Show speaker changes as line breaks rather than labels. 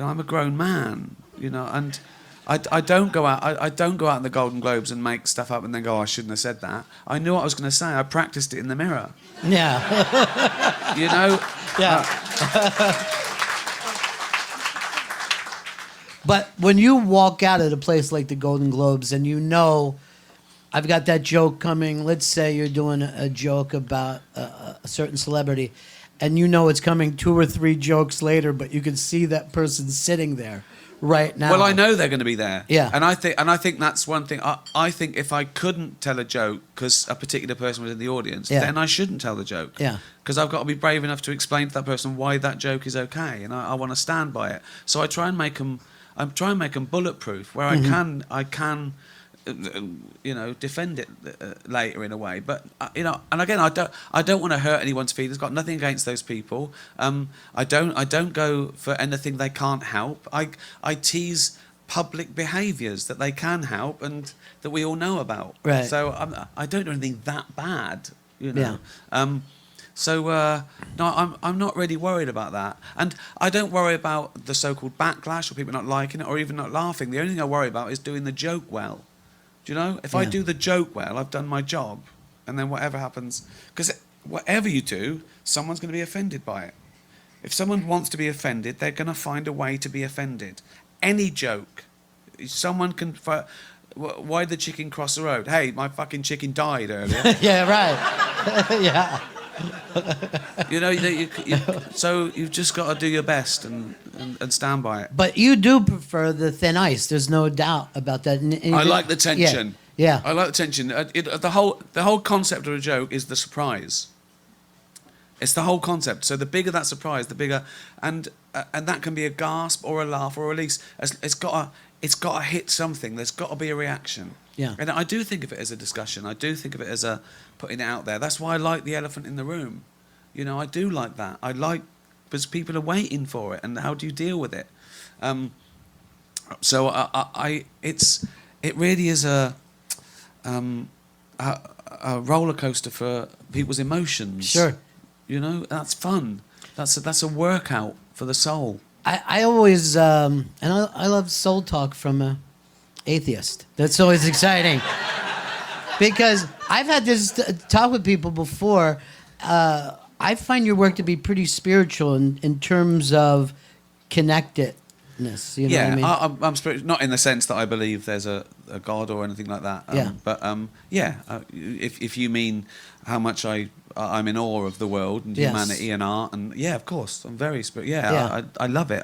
I'm a grown man, and I don't go out. I don't go out in the Golden Globes and make stuff up and then go, oh, I shouldn't have said that. I knew what I was going to say. I practiced it in the mirror.
Yeah.
Yeah.
But when you walk out at a place like the Golden Globes and I've got that joke coming, let's say you're doing a joke about a certain celebrity, and it's coming 2 or 3 jokes later, but you can see that person sitting there right now.
Well, I know they're going to be there.
Yeah.
And I think that's one thing. I think if I couldn't tell a joke because a particular person was in the audience, then I shouldn't tell the joke.
Yeah.
Because I've got to be brave enough to explain to that person why that joke is okay, and I want to stand by it. So I try and make them bulletproof, where I can defend it later in a way. But and again, I don't want to hurt anyone's feelings. Got nothing against those people. I don't go for anything they can't help. I tease public behaviours that they can help and that we all know about.
Right.
So I don't do anything that bad.
Yeah.
So no, I'm not really worried about that, and I don't worry about the so-called backlash or people not liking it or even not laughing. The only thing I worry about is doing the joke well. Do you know? If I do the joke well, I've done my job, and then whatever happens, because whatever you do, someone's going to be offended by it. If someone wants to be offended, they're going to find a way to be offended. Any joke, someone can. Why did the chicken cross the road? Hey, my fucking chicken died earlier.
Yeah, right. Yeah.
So you've just got to do your best and stand by it.
But you do prefer the thin ice. There's no doubt about that.
I like the tension.
Yeah.
I like the tension. The whole concept of a joke is the surprise. It's the whole concept. So the bigger that surprise, the bigger, and that can be a gasp or a laugh or a release. It's got to hit something. There's got to be a reaction.
Yeah.
And I do think of it as a discussion. I do think of it as a putting it out there. That's why I like the elephant in the room. I do like that. I like because people are waiting for it, and how do you deal with it? So it really is a roller coaster for people's emotions.
Sure.
That's fun. That's a workout for the soul.
I always and I love soul talk from a atheist. That's always exciting. Because I've had this talk with people before. I find your work to be pretty spiritual in terms of connectedness. You know what I mean?
I'm spiritual, not in the sense that I believe there's a God or anything like that. But if you mean how much I'm in awe of the world and humanity and art, and of course, I'm very spiritual. I love it.